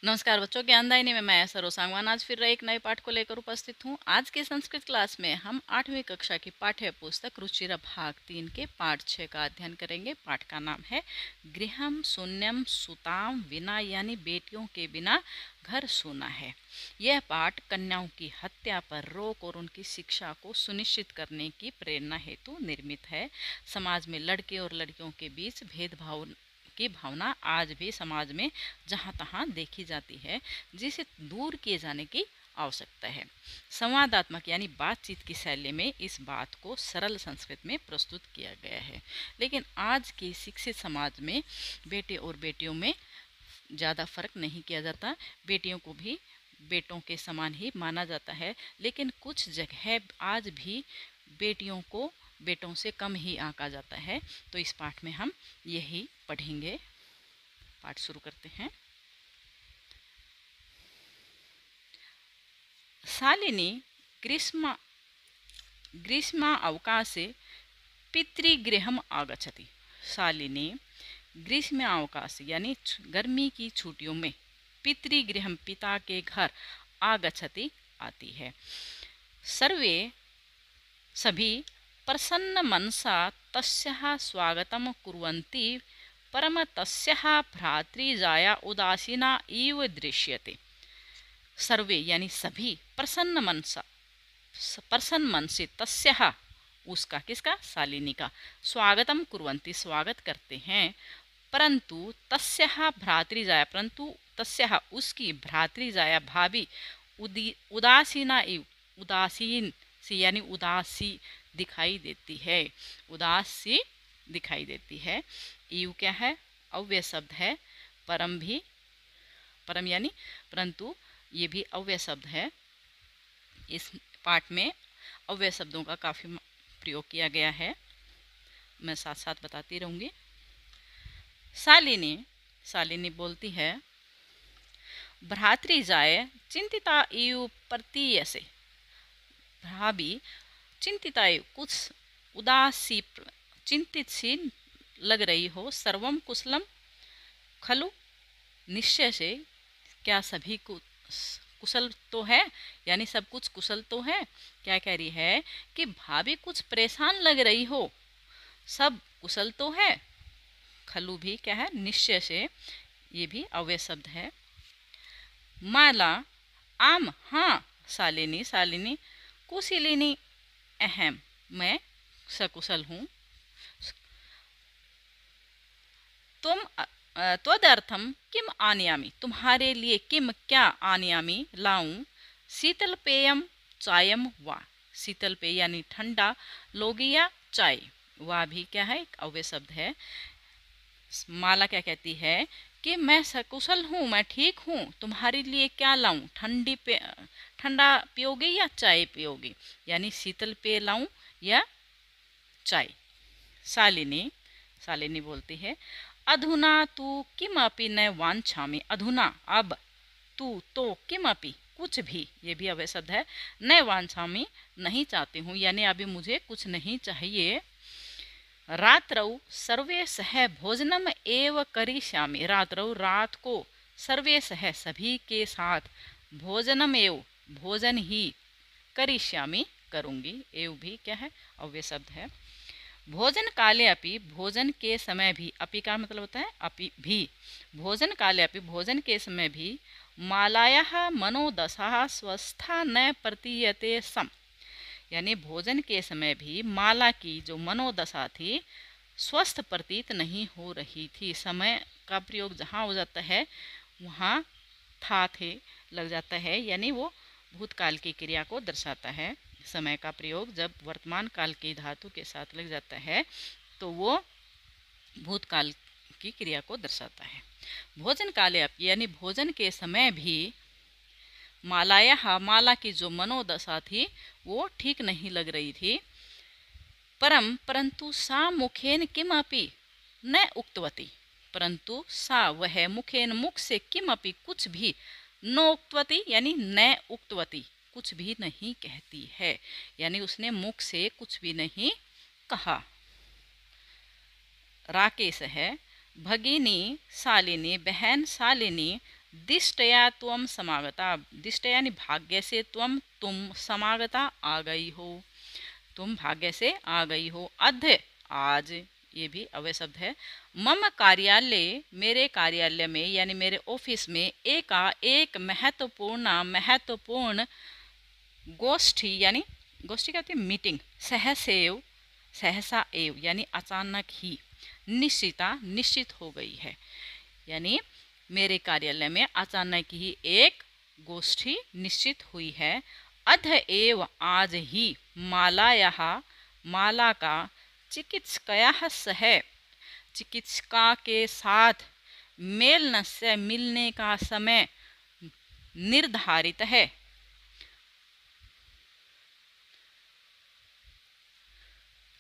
नमस्कार बच्चों, ज्ञानदायिनी में मैं सरोज सांगवान आज फिर एक नए पाठ को लेकर उपस्थित हूँ। आज की संस्कृत क्लास में हम 8वीं कक्षा की पाठ्य पुस्तक रुचिरा भाग 3 के पाठ 6 का अध्ययन करेंगे। पाठ का नाम है गृहम शून्यम सुताम विना, यानी बेटियों के बिना घर सूना है। यह पाठ कन्याओं की हत्या पर रोक और उनकी शिक्षा को सुनिश्चित करने की प्रेरणा हेतु निर्मित है। समाज में लड़के और लड़कियों के बीच भेदभाव की भावना आज भी समाज में जहाँ तहाँ देखी जाती है, जिसे दूर किए जाने की आवश्यकता है। संवादात्मक यानी बातचीत की शैली में इस बात को सरल संस्कृत में प्रस्तुत किया गया है। लेकिन आज के शिक्षित समाज में बेटे और बेटियों में ज़्यादा फर्क नहीं किया जाता। बेटियों को भी बेटों के समान ही माना जाता है, लेकिन कुछ जगह आज भी बेटियों को बेटों से कम ही आंका जाता है। तो इस पाठ में हम यही पढ़ेंगे। पाठ शुरू करते हैं। शालिनी ग्रीष्मा अवकाशे पितृगृहम आगच्छति। शालिनी ग्रीष्म अवकाश यानी गर्मी की छुट्टियों में पितृगृहम पिता के घर आगच्छति आती है। सर्वे सभी प्रसन्न मनसा तस्याः स्वागतं कुर्वन्ति, परम तस्याः भ्रातृजाया उदासीना इव दृश्यते। सर्वे यानी सभी प्रसन्न मन से तस्याः उसका, किसका, शालिनी का, स्वागतम कुर्वन्ति स्वागत करते हैं, परंतु तस्याः भ्रातृजाया परंतु तस्याः उसकी भ्रातृजाया भाभी उदासीना इव उदासीन सी यानी उदासी दिखाई देती है। उदासी दिखाई देती है। इव क्या है, अव्यय शब्द है। परम भी, परम यानी परंतु, ये भी अव्यय शब्द है। इस पाठ में अव्यय शब्दों का काफ़ी प्रयोग किया गया है, मैं साथ साथ बताती रहूँगी। शालिनी बोलती है, भ्रातृजाय चिंतिता इव प्रतीयसे। भाभी चिंतिता इव कुछ उदासी चिंतित सी लग रही हो। सर्वम कुशलम खलु, निश्चय से क्या सभी कुशल तो है, यानी सब कुछ कुशल तो है। क्या कह रही है कि भाभी कुछ परेशान लग रही हो, सब कुशल तो है। खलु भी क्या है, निश्चय से, ये भी अव्यय शब्द है। माला आम हाँ, शालिनी कुशलिनी अहम, मैं सकुशल हूँ। तुम त्वदर्थम किम आनयामी, तुम्हारे लिए किम क्या आनयामी लाऊं। शीतल पेयम चायम वा, शीतल पेय यानी ठंडा लोगी या चाय, वह भी क्या है, एक अव्यय शब्द है। माला क्या कहती है कि मैं सकुशल हूँ, मैं ठीक हूँ, तुम्हारे लिए क्या लाऊं, ठंडा पियोगे या चाय पियोगे, यानी शीतल पेय लाऊं या चाय। शालिनी बोलती है, अधुना तू किमपि न वांछामि, अधुना अब, तू तो किमपि कुछ भी, ये भी अव्यय शब्द है। न वांछामि नहीं चाहती हूँ, यानी अभी मुझे कुछ नहीं चाहिए। रात्रौ सर्वे सह भोजनम एव करिष्यामि, रात्रौ रात को, सर्वे सह सभी के साथ, भोजनम एव भोजन ही, करिष्यामि करूँगी, एव भी क्या है, अव्यय शब्द है। भोजन काले अपि, भोजन के समय भी, अपि का मतलब होता है अपि भी, भोजन काले अपि भोजन के समय भी, मालायाः मनोदशा स्वस्था न प्रतीयते सम, यानी भोजन के समय भी माला की जो मनोदशा थी स्वस्थ प्रतीत नहीं हो रही थी। समय का प्रयोग जहाँ हो जाता है वहाँ था थे लग जाता है, यानी वो भूतकाल की क्रिया को दर्शाता है। समय का प्रयोग जब वर्तमान काल की धातु के साथ लग जाता है तो वो भूतकाल की क्रिया को दर्शाता है। भोजन काले अप यानी भोजन के समय भी, माला की जो मनोदशा थी वो ठीक नहीं लग रही थी। परंतु सा मुखेन किमपि न उक्तवती, परंतु सा वह मुखेन मुख से किमपि कुछ भी, न उक्तवती यानी न उक्तवती कुछ भी नहीं कहती है, यानी उसने मुख से कुछ भी नहीं कहा। राकेश है, भगिनी शालिनी बहन शालिनी दिष्टया त्वम समागता, दिष्टया यानी भाग्य से, तुम समागता आ गई हो, तुम भाग्य से आ गई हो। अद्य आज, ये भी अव्यय शब्द है। मम कार्यालय, मेरे कार्यालय में यानी मेरे ऑफिस में, एक महत्वपूर्ण गोष्ठी, यानी गोष्ठी कहते हैं मीटिंग, सहसा एव यानी अचानक ही, निश्चित हो गई है, यानी मेरे कार्यालय में अचानक ही एक गोष्ठी निश्चित हुई है। अध एव आज ही, माला का चिकित्सकया सह, चिकित्सिका के साथ मिलने का समय निर्धारित है।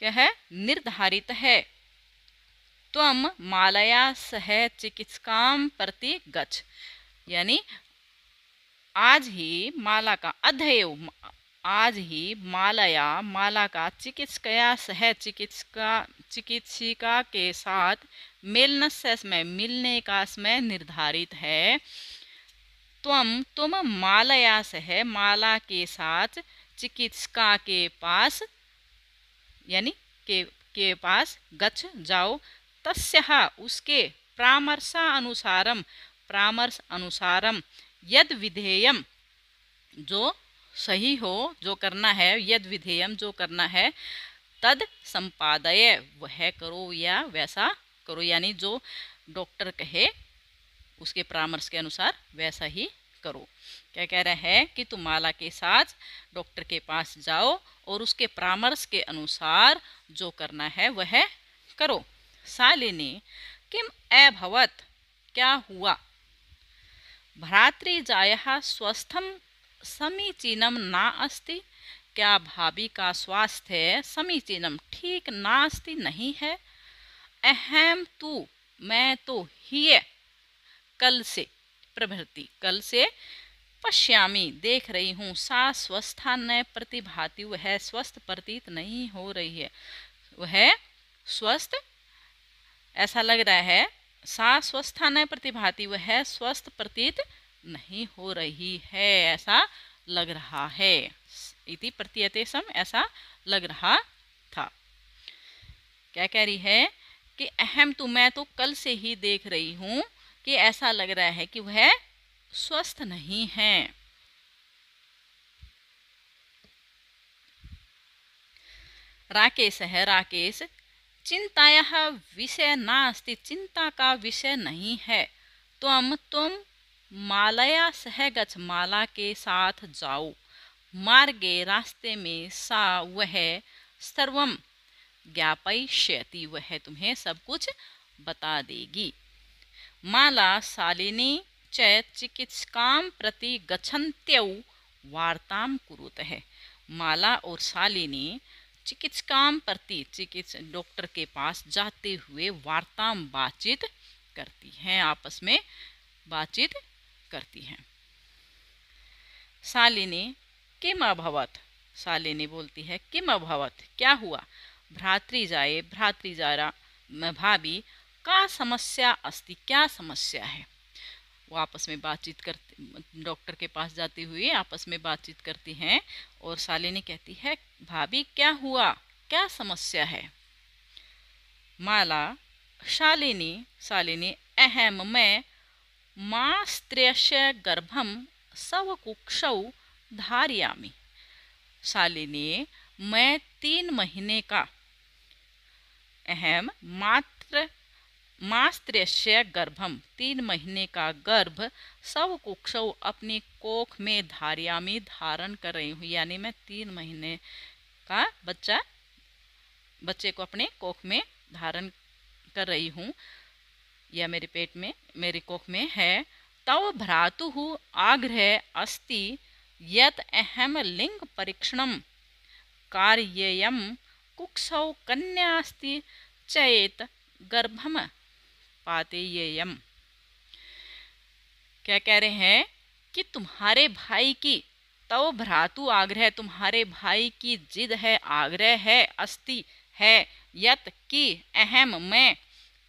क्या है? निर्धारित है। त्वम मालया सह चिकित्सकाम प्रति गच्छ, यानी आज ही माला का, अधेव आज ही माला का चिकित्सकया सह चिकित्सिका के साथ मिलने का समय निर्धारित है। तुम मालया सह, माला के साथ चिकित्सिका के पास, यानी के पास गच्छ जाओ। तस्याः उसके, परामर्श अनुसारम यद विधेयम जो सही हो, जो करना है, यद विधेयम जो करना है, तद संपादय वह करो या वैसा करो, यानी जो डॉक्टर कहे उसके परामर्श के अनुसार वैसा ही करो। क्या कह रहा है कि तुम माला के साथ डॉक्टर के पास जाओ और उसके परामर्श के अनुसार जो करना है वह करो। शालिनी किम अभवत्, क्या हुआ? भ्रातृजायः स्वस्थम समीचीनम ना अस्ति, क्या भाभी का स्वास्थ्य समीचीनम ठीक नास्ति नहीं है। अहम तू, मैं तो, ह्य कल से, प्रभृति कल से, पश्यामी देख रही हूँ, सा स्वस्था न प्रतिभाति वह स्वस्थ प्रतीत नहीं हो रही है, वह स्वस्थ ऐसा लग रहा है, सा स्वस्था न प्रतिभाति वह स्वस्थ प्रतीत नहीं हो रही है, ऐसा लग रहा है। इति प्रतीयते सम, ऐसा लग रहा था। क्या कह रही है कि अहम तू, मैं तो कल से ही देख रही हूँ कि ऐसा लग रहा है कि वह स्वस्थ नहीं है। राकेश है, राकेश चिंताया विषय नास्ति, चिंता का विषय नहीं है। तुम मालया सह गच्छ, माला के साथ जाओ। मार्गे रास्ते में, सा वह, सर्वम ज्ञापयिष्यति वह तुम्हें सब कुछ बता देगी। माला शालिनी च चिकित्सकाम प्रति गच्छन्त्यौ वार्ताम कुरुतः, माला और शालिनी चिकित्सकाम प्रति, डॉक्टर के पास जाते हुए वार्ताम बातचीत करती हैं, आपस में बातचीत करती हैं। शालिनी किम अभवत्, शालिनी बोलती है किम अभवत्, क्या हुआ। भ्रातृजारा भाभी का समस्या अस्ति, क्या समस्या है। वो आपस में बातचीत करती, डॉक्टर के पास जाते हुए आपस में बातचीत करती हैं और शालिनी कहती है भाभी क्या हुआ, क्या समस्या है। माला शालिनी अहम मैं मास्त्र्यस्य गर्भम सवकुक्षौ धारयामि, शालिनी मैं 3 महीने का, अहम मास्त्र्यस्य गर्भम 3 महीने का गर्भ, सव कुक्षौ अपनी कोख में, धारयामी धारण कर रही हूँ, यानी मैं 3 महीने का बच्चे को अपने कोख में धारण कर रही हूँ, या मेरे पेट में, मेरी कोख में है। तव भ्रातुः आग्रह अस्ति यत् अहम लिंग परीक्षणम कार्ययम कुक्षौ कन्या अस्ति चेत गर्भम पातेयम। क्या कह रहे हैं कि तुम्हारे भाई की, तो भ्रातु आग्रह, तुम्हारे भाई की जिद है, आग्रह है, अस्ति है, यत कि अहम मैं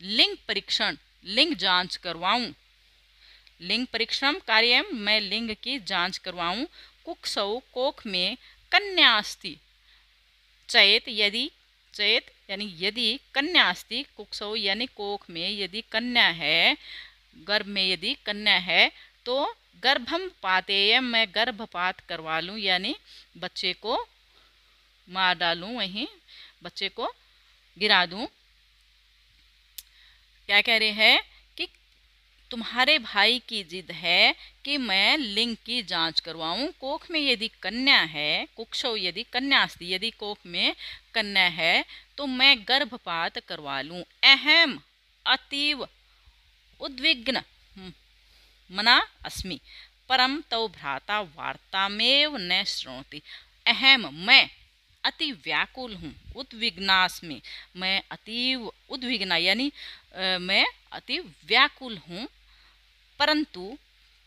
लिंग परीक्षण, लिंग जांच करवाऊं, लिंग परीक्षणम कार्यम, मैं लिंग की जांच करवाऊं। कुक्षौ, कोख में, कन्या अस्ति चेत, यदि, चेत यानी यदि, कन्या अस्ति कुक्षौ यानी कोख में यदि कन्या है, गर्भ में यदि कन्या है तो गर्भम पातेयम, मैं गर्भपात करवा लूँ यानी बच्चे को मार डालूं, वहीं बच्चे को गिरा दूं। क्या कह रहे हैं कि तुम्हारे भाई की जिद है कि मैं लिंग की जांच करवाऊं। कोख में यदि कन्या है, कुक्षौ यदि कन्या अस्ति, यदि कोख में कन्या है तो मैं गर्भपात करवा लूं। अहम अतीव उद्विग्न मना अस्मि, परम तौ भ्राता वार्तामेव न शृणोति। अहम, मैं, अति व्याकुल हूँ, उद्विग्नास्मि, मैं अतीव उद्विग्ना यानी मैं अति व्याकुल हूँ। परंतु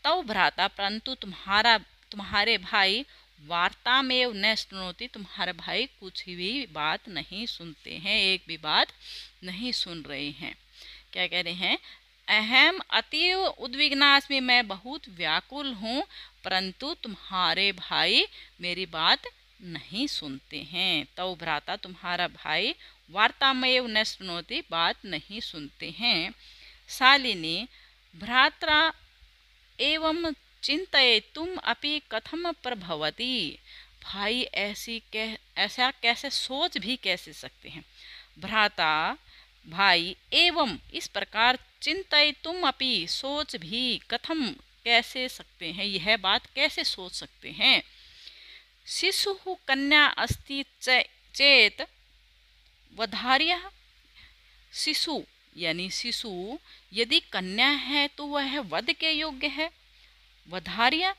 तौ भ्राता, परंतु तुम्हारे भाई, वार्ता में न सुनोती, तुम्हारे भाई कुछ भी बात नहीं सुनते हैं, एक भी बात नहीं सुन रहे हैं। क्या कह रहे हैं? अहम अतीव उद्विग्नास्मि, मैं बहुत व्याकुल हूँ, परंतु तुम्हारे भाई मेरी बात नहीं सुनते हैं। तौ भ्राता, तुम्हारा भाई, वार्तामेव न सुनोति, बात नहीं सुनते हैं। शालिनी, भ्रात्रा एवं चिंतयितुम अपि कथम प्रभवति, भाई ऐसा कैसे सोच भी कैसे सकते हैं। भ्राता भाई, एवं इस प्रकार, चिंतयितुम अपि सोच भी, कथम कैसे सकते हैं, यह बात कैसे सोच सकते हैं। शिशु कन्या अस्ति चेत वधार्यः, शिशु यानी शिशु यदि कन्या है तो वह वध के योग्य है। वधार्य,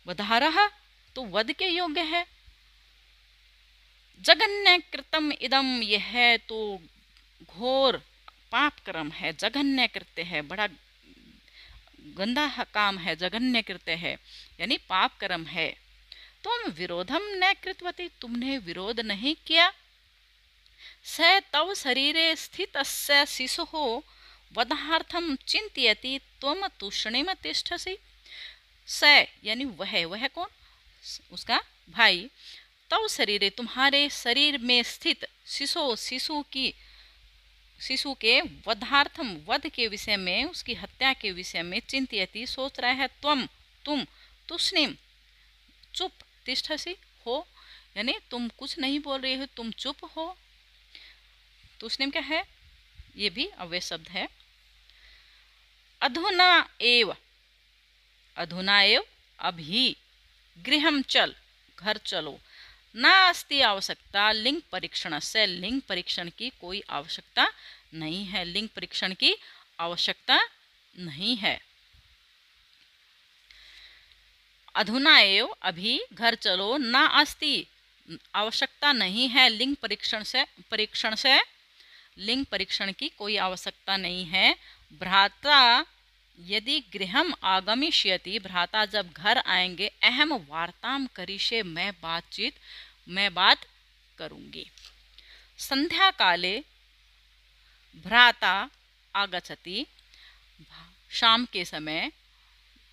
वधारः तो वध के योग्य है। जघन्य कृतम इदम, यह तो घोर पाप कर्म है, जघन्य कृत्य है, बड़ा गंदा काम है, जघन्य कृत्य है यानी पाप कर्म है। तुम विरोधम न कृतवती, तुमने विरोध नहीं किया। स तव शरीरे स्थितस्य शिशुः वधार्थम चिंतयति त्वम तूष्णीम तिष्ठसि। स यानी वह कौन? उसका भाई। तव शरीरे, तुम्हारे शरीर में स्थित, शिशु के वधार्थम, वध के विषय में, उसकी हत्या के विषय में, चिंतयति सोच रहा है। तुम तूष्णीम चुप, तिष्ठसि हो यानी तुम कुछ नहीं बोल रहे हो, तुम चुप हो। तूष्णीम क्या है? ये भी अव्यय शब्द है। अधुना एव, अधुना एव अभी, गृहम चल, घर चलो। ना अस्ति आवश्यकता लिंग परीक्षण से, लिंग परीक्षण की कोई आवश्यकता नहीं है, लिंग परीक्षण की आवश्यकता नहीं है। अधुना एव अभी, घर चलो। ना अस्ति आवश्यकता नहीं है लिंग परीक्षण से, लिंग परीक्षण की कोई आवश्यकता नहीं है। भ्राता यदि गृहम आगमिष्यति, भ्राता जब घर आएंगे, अहम वार्ताम करिष्ये, मैं बात करूंगी। संध्या काले भ्राता आगच्छति, शाम के समय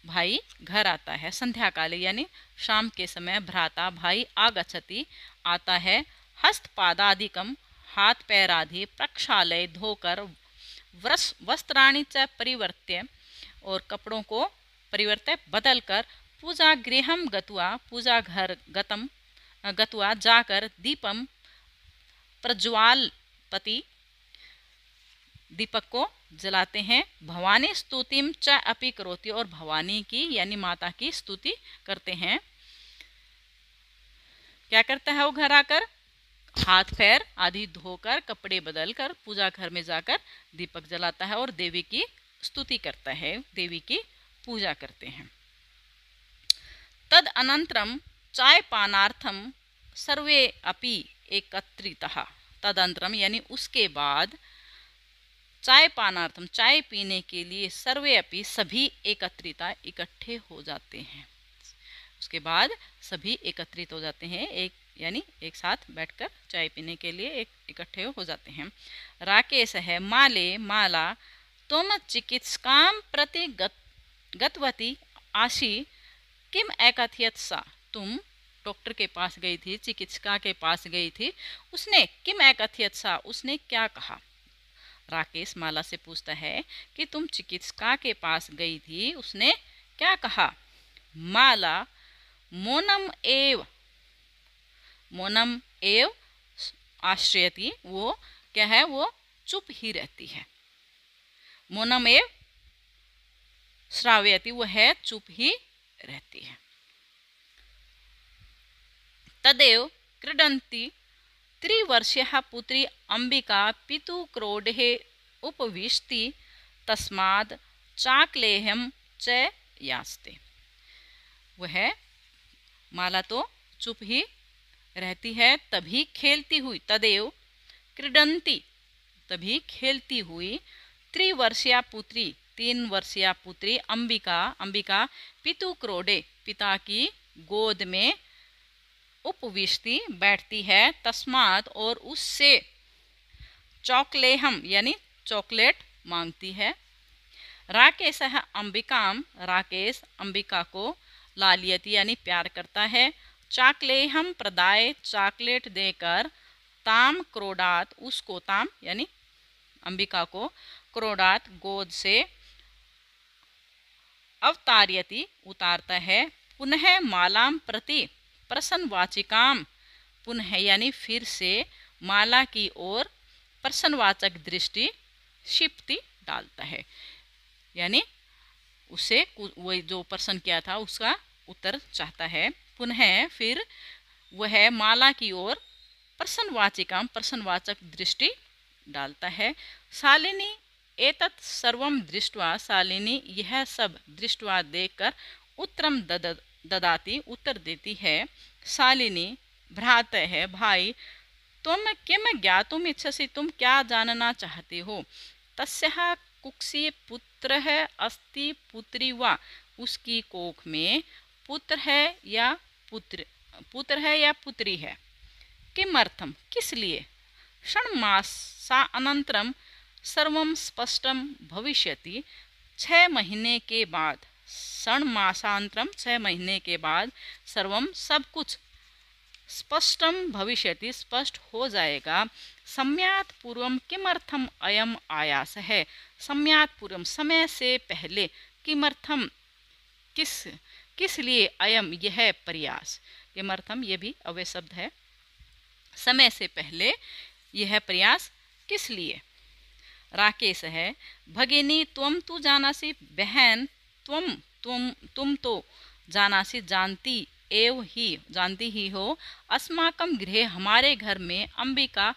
भाई घर आता है। संध्या काले यानी शाम के समय, भ्राता भाई, आगच्छति आता है। हस्तपादादिकम, हाथ पैर आदि, प्रक्षालय धोकर, वस्त्राणि च परिवर्त्य, और कपड़ों को परिवर्त्य बदल कर, पूजा गृहम गत्वा, पूजा घर गत्वा जाकर, दीपम प्रज्वालपति, दीपक को जलाते हैं। भवानी स्तुतिम च अपि करोति, और भवानी की यानी माता की स्तुति करते हैं। क्या करता है वो घर आकर? हाथ पैर आदि धोकर, कपड़े बदलकर, पूजा घर में जाकर दीपक जलाता है और देवी की स्तुति करता है, देवी की पूजा करते हैं। तद अनंतरम चाय पानार्थम सर्वे अपि एकत्रितः, तदंतरम यानी उसके बाद, चाय पानार्थम चाय पीने के लिए, सर्वे अपि सभी एकत्रिता इकट्ठे हो जाते हैं। उसके बाद सभी एकत्रित हो जाते हैं, यानी एक साथ बैठकर चाय पीने के लिए इकट्ठे हो जाते हैं। राकेश है, माले माला, त्वं चिकित्सकां प्रति गतवती आसी किम अकथयत सा। तुम डॉक्टर के पास गई थी, चिकित्सिका के पास गई थी, उसने किम अकथयत सा, उसने क्या कहा। राकेश माला से पूछता है कि तुम चिकित्सिका के पास गई थी, उसने क्या कहा। माला मौनम एव आश्रयति, वो क्या है, वो चुप ही रहती है। मौनम एव श्राव्यति, वो है चुप ही रहती है। तदेव क्रीडन्ती त्रिवर्षीया पुत्री अंबिका पितु क्रोडे उपविशति तस्माद् चाकलेहम च यास्ते। वह माला तो चुप ही रहती है, तभी खेलती हुई, तदेव क्रीडन्ती, तभी खेलती हुई, त्रिवर्षीया पुत्री, 3 वर्षीय पुत्री अंबिका पितु क्रोडे, पिता की गोद में उपविशती, बैठती है, तस्मात, और उससे चॉकलेहम यानी चॉकलेट मांगती है। राकेश अंबिका को लालियती यानी प्यार करता है। चाकलेहम प्रदाय, चॉकलेट देकर, ताम क्रोडात, उसको, ताम यानी अंबिका को, क्रोडात गोद से, अवतार्यति उतारता है। पुनः मालाम प्रति प्रसन्नवाचिकाम, पुनः यानी फिर से, माला की ओर प्रसन्नवाचक दृष्टि, क्षिप्ति डालता है, यानी उसे वही जो प्रश्न किया था उसका उत्तर चाहता है। पुनः फिर वह माला की ओर प्रसन्नवाचिकाम, प्रसन्नवाचक दृष्टि डालता है। शालिनी एतत् सर्वं दृष्ट्वा, शालिनी यह सब दृष्ट्वा देखकर, उत्तरम ददाती उत्तर देती है। शालिनी भ्राता है, भाई, तुम किम ज्ञातुम इच्छसि, तुम क्या जानना चाहते हो। तस्याः कुक्षी पुत्रः अस्ति पुत्री वा, उसकी कोख में पुत्र है या पुत्री है। किमर्थम, किस लिए। षण्मासा अनंतरम सर्वं स्पष्टम भविष्यति, 6 महीने के बाद, षण्मासांतरम 6 महीने के बाद, सर्वम सब कुछ, स्पष्टम भविष्यति स्पष्ट हो जाएगा। सम्यात् पूर्वम किमर्थम अयम आयास है, सम्यात् पूर्वम समय से पहले, किमर्थम किस लिए, अयम यह प्रयास, किमर्थम ये भी अव्यय शब्द है, समय से पहले यह प्रयास किस लिए। राकेश है, भगिनी त्वम तू जानासी, बहन तुम तो जानासी जानती जानती ही हो, अस्माकं गृहे हमारे घर में, अंबिका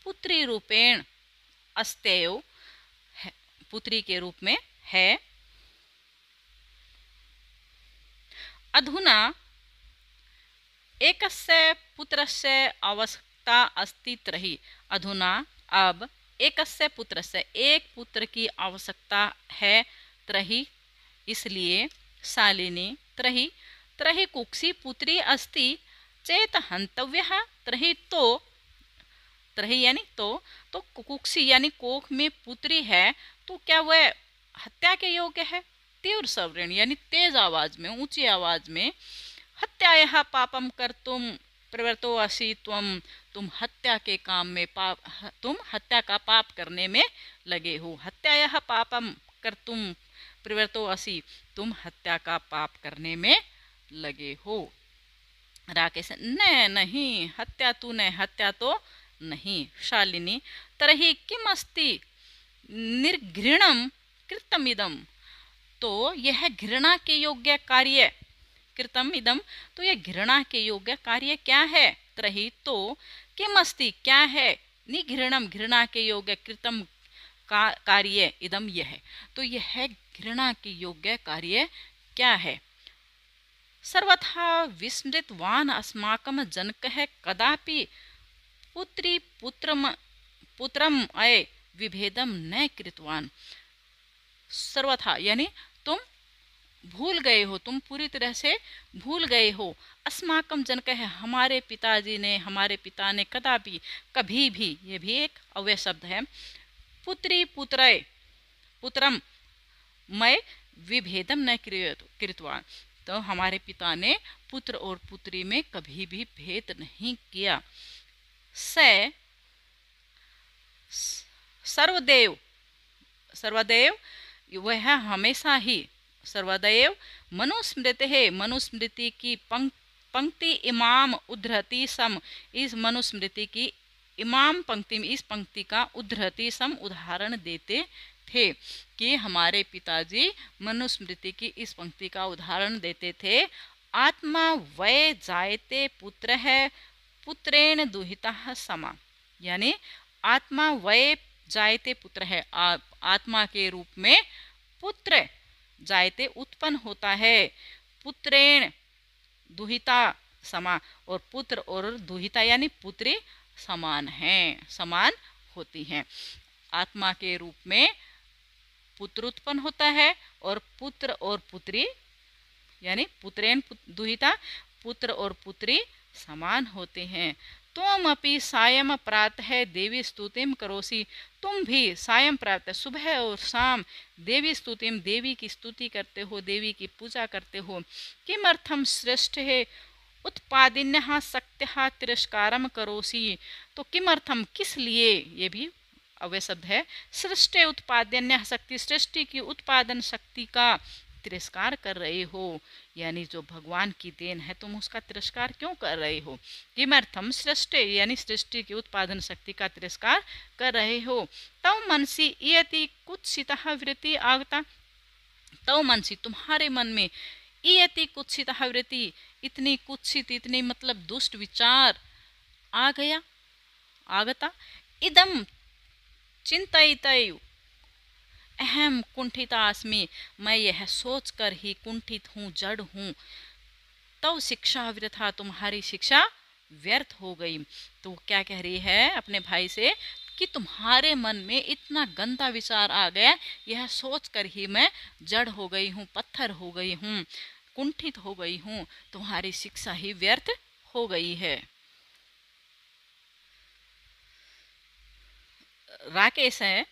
पुत्री रूपेण अस्तेव, पुत्री के रूप में है। अधुना एकस्य पुत्रस्य आवश्यकता अस्ति त्रहि, अधुना अब एकस्य पुत्रस्य, एक पुत्र की आवश्यकता है, त्रहि इसलिए, शालिनी त्रहि कुक्षी पुत्री अस्ति चेत हंतव्यः, त्रहि यानी तो कुक्षी यानी कोख में पुत्री है, तो क्या वह हत्या के योग्य है। तीव्र स्वरेण यानी तेज आवाज में, ऊंची आवाज में, हत्यायाः पापम कर्तुम प्रवृत्तो असि त्वम, तुम हत्या के काम में तुम हत्या का पाप करने में लगे हो। हत्यायाः पापम कर्तुम प्रवृत्तो असि, तुम हत्या का पाप करने में लगे हो। राकेश, नहीं, हत्या तूने, हत्या तो नहीं। शालिनी, तरहि किम अस्ति निर्घृणम कृतमिदम, तो यह घृणा के योग्य कार्य, कृतम इदम, तो यह घृणा के योग्य कार्य क्या है। त्रहि तो, किम अस्ति क्या है, निघृणम घृणा के योग्य, कृतम कार्य, इदम यह, तो यह घृणा के योग्य कार्य क्या है। सर्वथा विस्मृतवान अस्माकं जनकः कदापि पुत्री पुत्रम अय विभेदम न कृतवान। सर्वथा यानी तुम भूल गए हो, तुम पूरी तरह से भूल गए हो। अस्माकम जनक है, हमारे पिताजी ने, हमारे पिता ने, कदापि कभी भी, ये भी एक अव्यय शब्द है। पुत्री पुत्रय, पुत्रम मैं विभेदम न कृतवान। तो हमारे पिता ने पुत्र और पुत्री में कभी भी भेद नहीं किया। स सर्वदेव, सर्वदेव वह हमेशा ही, सर्वदैव मनुस्मृति है, मनुस्मृति की पंक्ति इमाम उद्धरती सम, इस मनुस्मृति की इमाम पंक्ति में इस पंक्ति का उद्धरती सम उदाहरण देते थे कि हमारे पिताजी मनुस्मृति की इस पंक्ति का उदाहरण देते थे। आत्मा वै जायते पुत्र है पुत्रेण दुहिता समा, यानी आत्मा वै जायते पुत्र है, आत्मा के रूप में पुत्र जायते उत्पन्न होता है, पुत्रेण दुहिता समा, और पुत्र और दुहिता यानी पुत्री समान हैं, समान होती हैं। आत्मा के रूप में पुत्र उत्पन्न होता है और पुत्र और पुत्री यानी पुत्रेण दुहिता, पुत्र और पुत्री समान होते हैं। तुम अपि सायं प्रातः देवी स्तुतिम करोसी, तुम भी सायं प्रातः सुबह और शाम देवी स्तुतिम देवी की स्तुति करते हो, देवी की पूजा करते हो। किमर्थम श्रेष्ठ है उत्पादिन्यः शक्त्यः तिरस्कारम करोसी, तो किमर्थम किस लिए, ये भी अव्यय शब्द है। सृष्टि उत्पादन्य शक्ति, सृष्टि की उत्पादन शक्ति का तिरस्कार कर रहे हो, यानी जो भगवान की देन है तुम उसका तिरस्कार क्यों कर रहे हो। किमर्थम सृष्टि यानी सृष्टि की उत्पादन शक्ति का तिरस्कार कर रहे हो। तव मनसी इयति कुत्सितः वृत्ति आगता, तव मनसी तुम्हारे मन में इयति कुत्सितः वृत्ति, इतनी कुत्सित, इतनी मतलब दुष्ट विचार आ गया, आगता। इदम चिंतयितयु अहम कुंठितास्मि, मैं यह सोचकर ही कुंठित हूँ, जड़ हूँ। तव शिक्षा वृथा, तुम्हारी शिक्षा व्यर्थ हो गई। तो क्या कह रही है अपने भाई से कि तुम्हारे मन में इतना गंदा विचार आ गया, यह सोचकर ही मैं जड़ हो गई हूँ, पत्थर हो गई हूँ, कुंठित हो गई हूँ, तुम्हारी शिक्षा ही व्यर्थ हो गई है। राकेश है,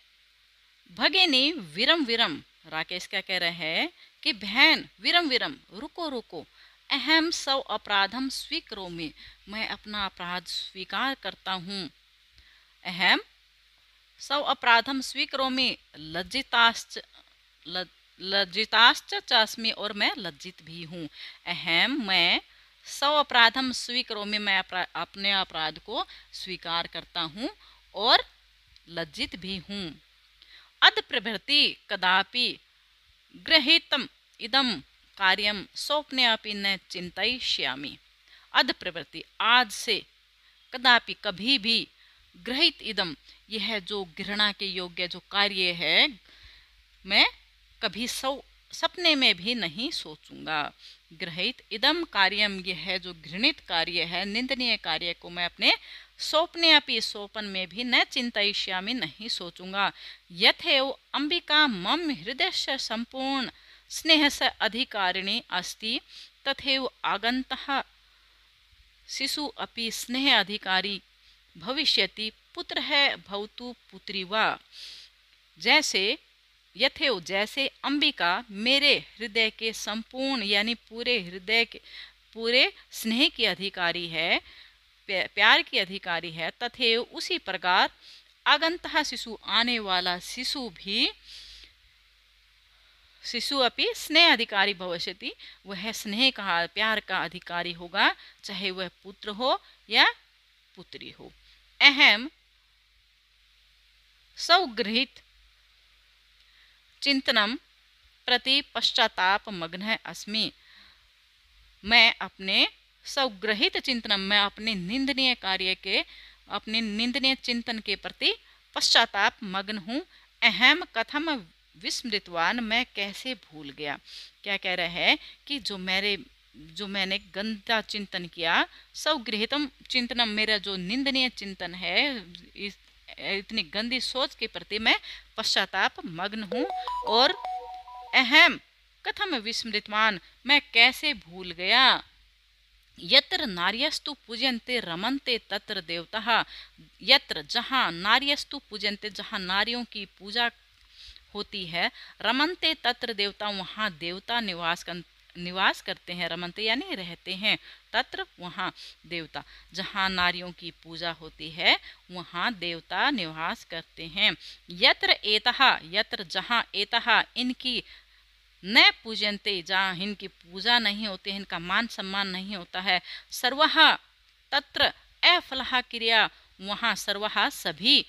भगिनी विरम विरम, राकेश क्या कह रहे हैं कि बहन विरम विरम रुको रुको, अहम सव अपराधम स्वीकरोमि, मैं अपना अपराध स्वीकार करता हूँ। अहम सव अपराधम स्वीकरोमि लज्जिताश्च लज्जिताश्च चास्मि, और मैं लज्जित भी हूँ। अहम मैं, सव अपराधम स्वीकरोमि मैं अपने अपराध को स्वीकार करता हूँ और लज्जित भी हूँ। अद प्रभृति कदापि गृहीतम इदम कार्यम स्वप्ने अपि न चिंतयिष्यामि। अद प्रवृत्ति आज से, कदापि कभी भी, गृहीत इदम यह जो घृणा के योग्य जो कार्य है, मैं कभी सपने में भी नहीं सोचूंगा। गृहीत इदम कार्यम यह जो घृणित कार्य है, निंदनीय कार्य को मैं अपने स्वप्ने अपि स्वपन में भी न चिंतयिष्यामि नहीं सोचूंगा। यथेव अंबिका मम हृदय से संपूर्ण स्नेह से अधिकारिणी अस्ति तथैव आगन्तः शिशु अपि स्नेह अधिकारी भविष्यति, पुत्र है भवतु पुत्री वा। जैसे यथेव जैसे अंबिका मेरे हृदय के संपूर्ण यानी पूरे हृदय के पूरे स्नेह की अधिकारी है, प्यार की अधिकारी है, तथैव उसी प्रकार आगंतः शिशु आने वाला शिशु भी, शिशु अपि स्नेह अधिकारी भविष्यति, वह स्नेह का प्यार का अधिकारी होगा, चाहे वह पुत्र हो या पुत्री हो। अहम स्वगृहीत चिंतनम प्रति पश्चाताप मग्न अस्मि, मैं अपने स्वग्रहित चिंतन में अपने निंदनीय कार्य के, अपने निंदनीय चिंतन के प्रति पश्चाताप मग्न हूँ। अहम कथम विस्मृतवान, मैं कैसे भूल गया। क्या कह रहे हैं कि जो मैंने गंदा चिंतन किया, स्वगृहितम चिंतनम मेरा जो निंदनीय चिंतन है, इतनी गंदी सोच के प्रति मैं पश्चाताप मग्न हूँ। और अहम कथम विस्मृतवान, मैं कैसे भूल गया। यत्र नार्यस्तु पूजन्ते रमन्ते तत्र देवताः, यत्र जहाँ नार्यस्तु पूजन्ते, जहाँ नारियों की पूजा होती है। रमन्ते तत्र देवता, वहाँ देवता निवास करते हैं। रमन्ते यानी रहते हैं, तत्र वहाँ देवता। जहाँ नारियों की पूजा होती है वहाँ देवता निवास करते हैं। यत्र एतः, यत्र जहाँ, एतः इनकी, न पूजन्ते जहाँ इनकी पूजा नहीं होती है, इनका मान सम्मान नहीं होता है। सर्वः तत्र अफलः क्रिया, वहाँ सर्वः सभी,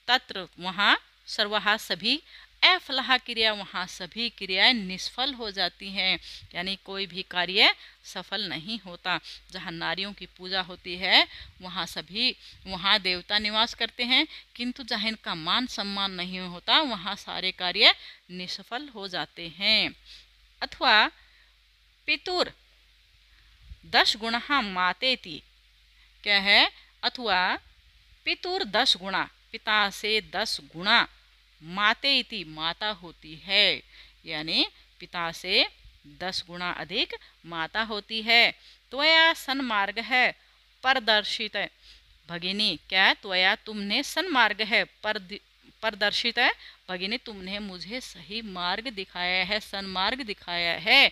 तत्र वहाँ सर्वः सभी, अफलः क्रिया वहाँ सभी क्रियाएं निष्फल हो जाती हैं, यानी कोई भी कार्य सफल नहीं होता। जहाँ नारियों की पूजा होती है वहाँ देवता निवास करते हैं, किंतु जहाँ इनका मान सम्मान नहीं होता वहाँ सारे कार्य निष्फल हो जाते हैं। अथवा पितुर 10 गुणः मातेति, क्या है, अथवा पितुर 10 गुणा, पिता से 10 गुणा, माते इति माता होती है, यानी पिता से 10 गुणा अधिक माता होती है। त्वया सन्मार्ग है परदर्शित भगिनी, क्या है, त्वया तुमने सन्मार्ग है परदर्शित है भगिनी, तुमने मुझे सही मार्ग दिखाया है, सन्मार्ग दिखाया है।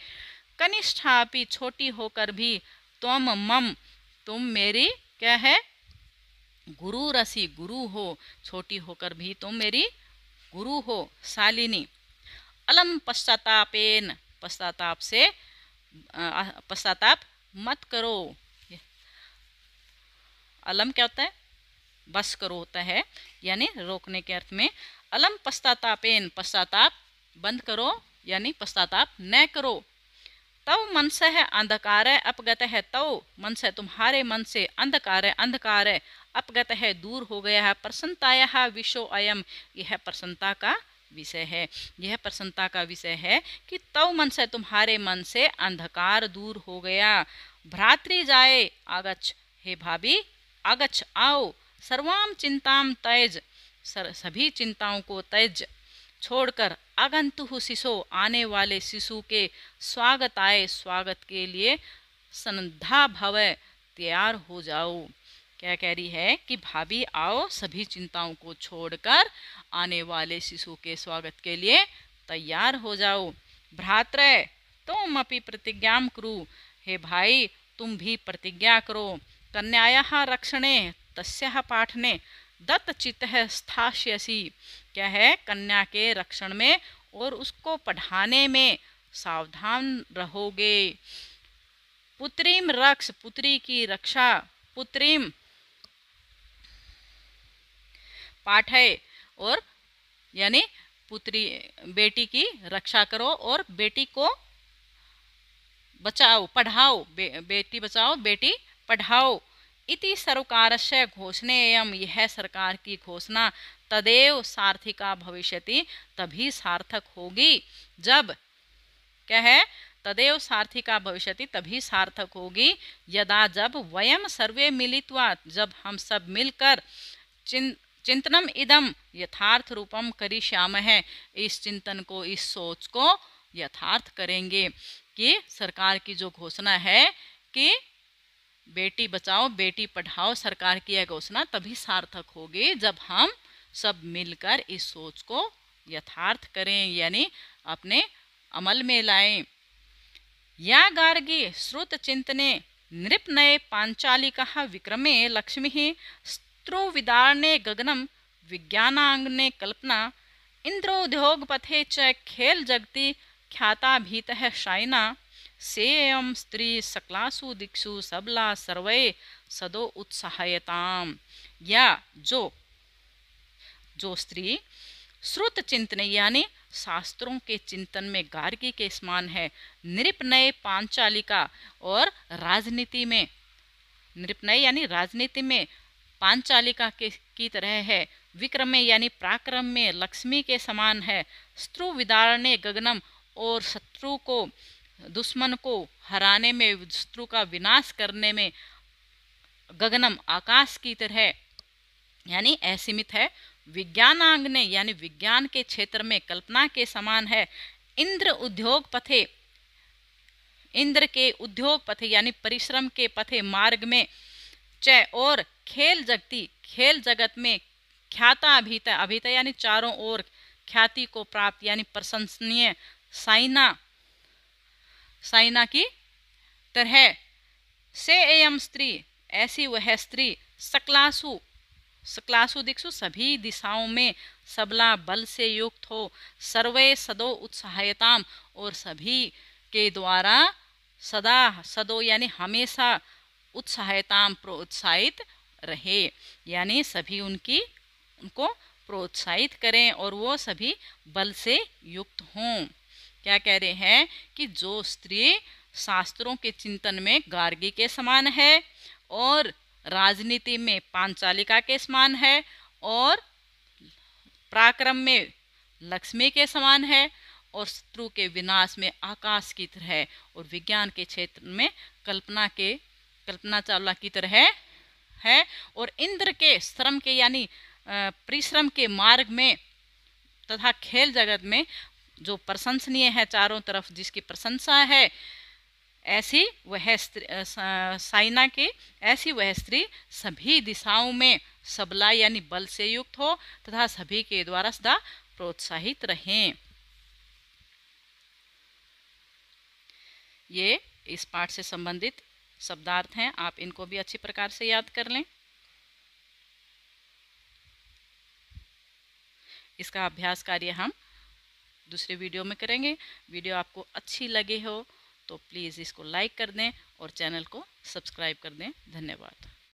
कनिष्ठापि छोटी होकर भी, त्वम मम तुम मेरी, क्या है, गुरु रसी गुरु हो, छोटी होकर भी तुम मेरी गुरु हो, शालिनी। अलम पश्चातापेन, पश्चाताप से पश्चाताप मत करो। अलम क्या होता है, बस करो होता है, यानी रोकने के अर्थ में। अलम पश्चातापेन, पश्चाताप बंद करो, यानी पश्चाताप न करो। तव मन से है अंधकार है अपगत है, तव मन से तुम्हारे मन से, अंधकार है अंधकार है, अपगत है दूर हो गया है, प्रसन्नताया विषो अयम, यह प्रसन्नता का विषय है, यह प्रसन्नता का विषय है कि तव मन से तुम्हारे मन से अंधकार दूर हो गया। भ्रातृ जाए आगच्छ, हे भाभी आगच्छ आओ, सर्वाम चिंताम त्यज, सभी चिंताओं को त्यज छोड़कर, आगंतुः शिशो आने वाले शिशु के स्वागत आए, स्वागत के लिए सन्धा भव तैयार हो जाओ। क्या कह रही है कि भाभी आओ, सभी चिंताओं को छोड़कर आने वाले शिशु के स्वागत के लिए तैयार हो जाओ। भ्रातृ तुम अपि प्रतिज्ञां कुरु, हे भाई तुम भी प्रतिज्ञा करो। कन्यायाः रक्षणे तस्याः पाठने दत्तचित्तः स्थास्यसि, क्या है, कन्या के रक्षण में और उसको पढ़ाने में सावधान रहोगे। पुत्रीम रक्ष, पुत्री की रक्षा, पुत्रीम पाठ है, और यानी पुत्री बेटी की रक्षा करो और बेटी को बचाओ, पढ़ाओ, बेटी बचाओ बेटी पढ़ाओ। इति सर्वकारस्य घोषणेयम, यह सरकार की घोषणा, तदेव सार्थिका भविष्यति, तभी सार्थक होगी जब, क्या है, तदेव सार्थिका भविष्यति, तभी सार्थक होगी यदा जब, वयम सर्वे मिलित्वा, जब हम सब मिलकर, चिंतनम इदम यथार्थ रूपम करिष्यामः, इस चिंतन को, इस सोच को यथार्थ करेंगे। कि सरकार की जो घोषणा है कि बेटी बचाओ बेटी पढ़ाओ, सरकार की यह घोषणा तभी सार्थक होगी जब हम सब मिलकर इस सोच को यथार्थ करें, यानी अपने अमल में लाएं। या गार्गी श्रुत चिंतने नृपनये पांचालिका विक्रमे लक्ष्मी, स्त्रुविदारणे गगनम विज्ञानांगने कल्पना, इंद्रोद्योग पथे च खेल जगति ख्याता भीतः शायिना, सेयम स्त्री सकलासु दिक्षु सबला सर्वे सदो उत्साहयताम। या जो स्त्री श्रुत चिंतन यानी शास्त्रों के चिंतन में गार्गी के समान है, नृपनय पांचालिका और राजनीति में, नृपनय यानी राजनीति में पांचालिका की तरह है, विक्रम में यानी पराक्रम में लक्ष्मी के समान है, शत्रु विदारणे गगनम, और शत्रु को, दुश्मन को हराने में, शत्रु का विनाश करने में, गगनम आकाश की तरह यानी असीमित है, विज्ञानांगने यानी विज्ञान के क्षेत्र में कल्पना के समान है, इंद्र उद्योग पथे, इंद्र के उद्योग पथे यानी परिश्रम के पथे मार्ग में, च और खेल जगती खेल जगत में, ख्याता अभीता, अभीता यानी चारों ओर, ख्याति को प्राप्त यानी प्रशंसनीय साइना की तरह से एयम स्त्री, ऐसी वह स्त्री सकलासु दिक्षु सभी दिशाओं में सबला बल से युक्त हो, सर्वे सदो उत्साहयताम और सभी के द्वारा सदा सदो यानी हमेशा उत्साहयताम प्रोत्साहित रहे, यानी सभी उनको प्रोत्साहित करें और वो सभी बल से युक्त हों। क्या कह रहे हैं कि जो स्त्री शास्त्रों के चिंतन में गार्गी के समान है और राजनीति में पांचालिका के समान है और पराक्रम में लक्ष्मी के समान है और शत्रु के विनाश में आकाश की तरह है और विज्ञान के क्षेत्र में कल्पना चावला की तरह है और इंद्र के श्रम के यानी परिश्रम के मार्ग में तथा खेल जगत में जो प्रशंसनीय है, चारों तरफ जिसकी प्रशंसा है, ऐसी वह साइना की ऐसी वह स्त्री सभी दिशाओं में सबला यानी बल से युक्त हो तथा सभी के द्वारा सदा प्रोत्साहित रहें। ये इस पाठ से संबंधित शब्दार्थ हैं, आप इनको भी अच्छी प्रकार से याद कर लें। इसका अभ्यास कार्य हम दूसरे वीडियो में करेंगे। वीडियो आपको अच्छी लगी हो तो प्लीज़ इसको लाइक कर दें और चैनल को सब्सक्राइब कर दें। धन्यवाद।